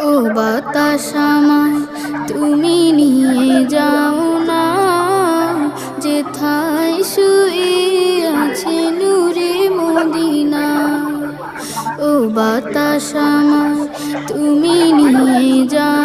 ও বাতাস আমায় তুমি নিয়ে যাও না, যেথায় শুয়ে আছে নূরে মদিনা। ও বাতাস আমায় তুমি নিয়ে যাও